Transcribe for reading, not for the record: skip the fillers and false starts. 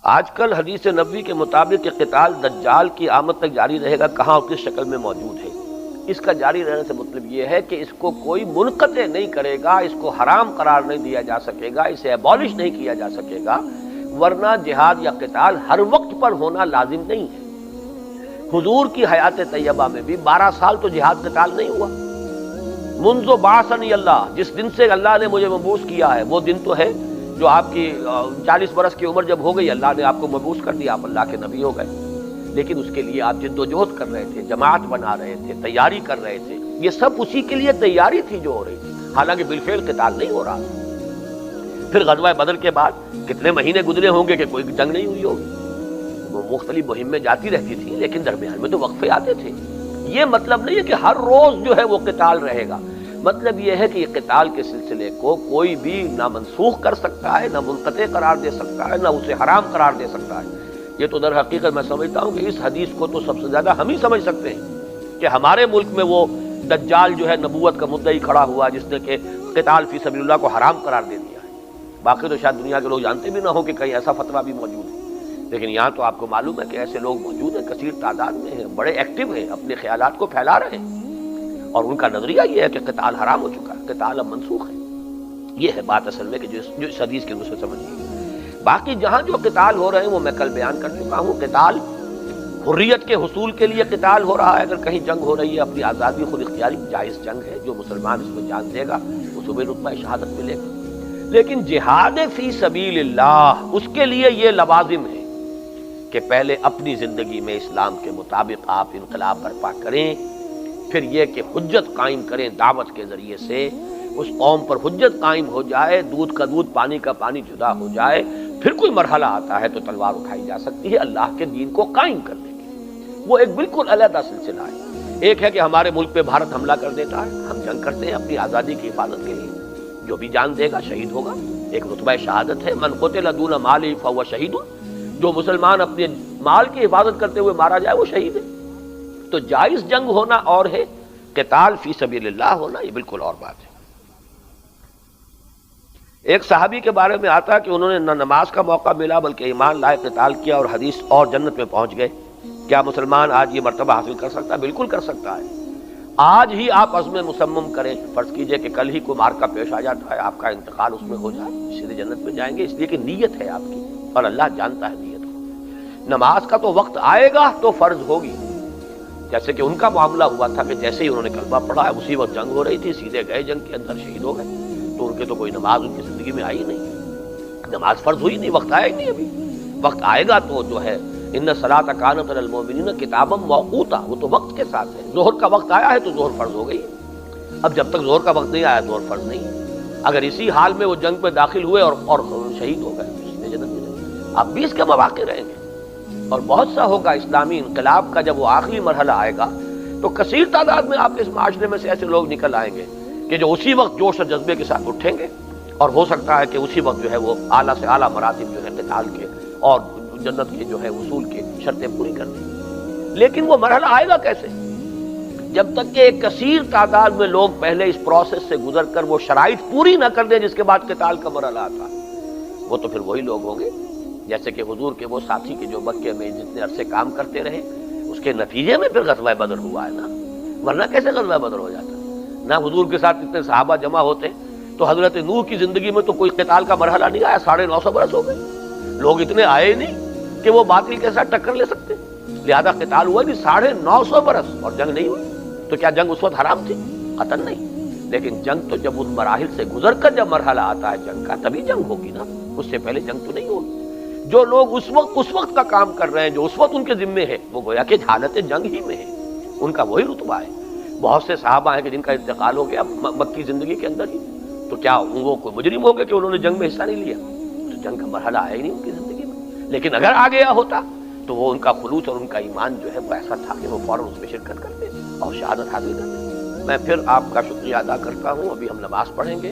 آج کل حدیث نبوی کے مطابق یہ قتال دجال کی آمد تک جاری رہے گا، کہاں اور کس شکل میں موجود ہے؟ اس کا جاری رہنے سے مطلب یہ ہے کہ اس کو کوئی منقطع نہیں کرے گا، اس کو حرام قرار نہیں دیا جا سکے گا، اسے ایبالش نہیں کیا جا سکے گا، ورنہ جہاد یا قتال ہر وقت پر ہونا لازم نہیں ہے۔ حضور کی حیات طیبہ میں بھی 12 سال تو جہاد قتال نہیں ہوا۔ منذ بعثنی اللہ، جس دن سے اللہ نے مجھے مبعوث کیا ہے وہ دن تو ہے جو آپ کی 40 برس کی عمر جب ہو گئی، اللہ نے آپ کو مبعوث کر دیا، آپ اللہ کے نبی ہو گئے، لیکن اس کے لیے آپ جد و جہد کر رہے تھے، جماعت بنا رہے تھے، تیاری کر رہے تھے، یہ سب اسی کے لیے تیاری تھی جو ہو رہی تھی، حالانکہ بالفعل قتال نہیں ہو رہا تھا۔ پھر غزوہ بدر کے بعد کتنے مہینے گزرے ہوں گے کہ کوئی جنگ نہیں ہوئی ہوگی، وہ مختلف مہم میں جاتی رہتی تھی، لیکن درمیان میں تو وقفے آتے تھے۔ یہ مطلب نہیں ہے کہ ہر روز جو ہے وہ قتال رہے گا، مطلب یہ ہے کہ یہ قتال کے سلسلے کو کوئی بھی نہ منسوخ کر سکتا ہے، نہ منقطع قرار دے سکتا ہے، نہ اسے حرام قرار دے سکتا ہے۔ یہ تو در حقیقت میں سمجھتا ہوں کہ اس حدیث کو تو سب سے زیادہ ہم ہی سمجھ سکتے ہیں کہ ہمارے ملک میں وہ دجال جو ہے نبوت کا مدعی کھڑا ہوا جس نے کہ قتال فی سبیل اللہ کو حرام قرار دے دیا ہے۔ باقی تو شاید دنیا کے لوگ جانتے بھی نہ ہوں کہ کہیں ایسا فتویٰ بھی موجود ہے، لیکن یہاں تو آپ کو معلوم ہے کہ ایسے لوگ موجود ہیں، کثیر تعداد میں ہیں، بڑے ایکٹیو ہیں، اپنے خیالات کو پھیلا رہے ہیں، اور ان کا نظریہ یہ ہے کہ قتال حرام ہو چکا ہے، قتال اب منسوخ ہے۔ یہ ہے بات اصل میں کہ جو اس حدیث کے دوسرے سمجھیے۔ باقی جہاں جو قتال ہو رہے ہیں وہ میں کل بیان کر چکا ہوں۔ قتال حریت کے حصول کے لیے قتال ہو رہا ہے، اگر کہیں جنگ ہو رہی ہے اپنی آزادی خود اختیاری جائز جنگ ہے، جو مسلمان اس میں جان دے گا اس کو بھی رتبہ شہادت ملے گا۔ لیکن جہاد فی سبیل اللہ، اس کے لیے یہ لوازم ہے کہ پہلے اپنی زندگی میں اسلام کے مطابق آپ انقلاب برپا کریں، پھر یہ کہ حجت قائم کریں دعوت کے ذریعے سے، اس قوم پر حجت قائم ہو جائے، دودھ کا دودھ پانی کا پانی جدا ہو جائے، پھر کوئی مرحلہ آتا ہے تو تلوار اٹھائی جا سکتی ہے اللہ کے دین کو قائم کرنے کے۔ وہ ایک بالکل علیحدہ سلسلہ ہے۔ ایک ہے کہ ہمارے ملک پہ بھارت حملہ کر دیتا ہے، ہم جنگ کرتے ہیں اپنی آزادی کی حفاظت کے لیے، جو بھی جان دے گا شہید ہوگا، ایک رتبہ شہادت ہے۔ من قتل دون مالہ فہو شہید، جو مسلمان اپنے مال کی حفاظت کرتے ہوئے مارا جائے وہ شہید ہے۔ تو جائز جنگ ہونا اور ہے، قتال فی سبیل اللہ ہونا یہ بالکل اور بات ہے۔ ایک صحابی کے بارے میں آتا کہ انہوں نے نہ نماز کا موقع ملا بلکہ ایمان لائے قتال کیا اور حدیث اور جنت میں پہنچ گئے۔ کیا مسلمان آج یہ مرتبہ حاصل کر سکتا ہے؟ بالکل کر سکتا ہے۔ آج ہی آپ عزم مصمم کریں، فرض کیجئے کہ کل ہی کوئی مارکا پیش آ جاتا ہے، آپ کا انتقال اس میں ہو جائے، سیدھے جنت میں جائیں گے، اس لیے کہ نیت ہے آپ کی اور اللہ جانتا ہے نیت کو۔ نماز کا تو وقت آئے گا تو فرض ہوگی، جیسے کہ ان کا معاملہ ہوا تھا کہ جیسے ہی انہوں نے کلمہ پڑھا اسی وقت جنگ ہو رہی تھی، سیدھے گئے جنگ کے اندر، شہید ہو گئے، تو ان کے تو کوئی نماز ان کی زندگی میں آئی نہیں، نماز فرض ہوئی نہیں، وقت آیا ہی نہیں۔ ابھی وقت آئے گا تو جو ہے ان الصلاۃ کانت علی المؤمنین کتابا موقوتا، وہ تو وقت کے ساتھ ہے۔ ظہر کا وقت آیا ہے تو ظہر فرض ہو گئی، اب جب تک ظہر کا وقت نہیں آیا ظہر فرض نہیں۔ اگر اسی حال میں وہ جنگ میں داخل ہوئے اور شہید ہو گئے تو سیدھے جنت میں جائیں گے۔ اب بھی اس کے مواقع رہیں گے اور بہت سا ہوگا۔ اسلامی انقلاب کا جب وہ آخری مرحلہ آئے گا تو کثیر تعداد میں آپ کے اس معاشرے میں سے ایسے لوگ نکل آئیں گے کہ جو اسی وقت جوش اور جذبے کے ساتھ اٹھیں گے، اور ہو سکتا ہے کہ اسی وقت جو ہے وہ اعلیٰ سے اعلیٰ مراتب جو ہے قتال کے اور جنت کے جو ہے وصول کے شرطیں پوری کر دیں۔ لیکن وہ مرحلہ آئے گا کیسے؟ جب تک کہ ایک کثیر تعداد میں لوگ پہلے اس پروسیس سے گزر کر وہ شرائط پوری نہ کر دیں جس کے بعد قتال کا مرحلہ آتا، وہ تو پھر وہی لوگ ہوں گے جیسے کہ حضور کے وہ ساتھی کے جو مکے میں جتنے عرصے کام کرتے رہے، اس کے نتیجے میں پھر غزوہ بدر ہوا ہے نا، ورنہ کیسے غزوہ بدر ہو جاتا؟ نہ حضور کے ساتھ اتنے صحابہ جمع ہوتے تو حضرت نوح کی زندگی میں تو کوئی قتال کا مرحلہ نہیں آیا، 950 برس ہو گئے، لوگ اتنے آئے ہی نہیں کہ وہ باطل کے ساتھ ٹکر لے سکتے، لہذا قتال ہوا بھی 950 برس اور جنگ نہیں ہوئی۔ تو کیا جنگ اس وقت حرام تھی؟ قطعاً نہیں، لیکن جنگ تو جب ان مراحل سے گزر کر جب مرحلہ آتا ہے جنگ کا تبھی جنگ ہوگی نا، اس سے پہلے جنگ تو نہیں ہوگی۔ جو لوگ اس وقت کا کام کر رہے ہیں، جو اس وقت ان کے ذمے ہے، وہ گویا کہ حالت جنگ ہی میں ہے، ان کا وہی رتبہ ہے۔ بہت سے صحابہ ہیں کہ جن کا انتقال ہو گیا مکی زندگی کے اندر ہی، تو کیا وہ کوئی مجرم ہو گئے کہ انہوں نے جنگ میں حصہ نہیں لیا؟ تو جنگ کا مرحلہ آیا ہی نہیں ان کی زندگی میں، لیکن اگر آ گیا ہوتا تو وہ ان کا خلوص اور ان کا ایمان جو ہے وہ ایسا تھا کہ وہ فوراً اس میں شرکت کرتے اور شہادت حاصل کرتے۔ میں پھر آپ کا شکریہ ادا کرتا ہوں۔ ابھی ہم نماز پڑھیں گے۔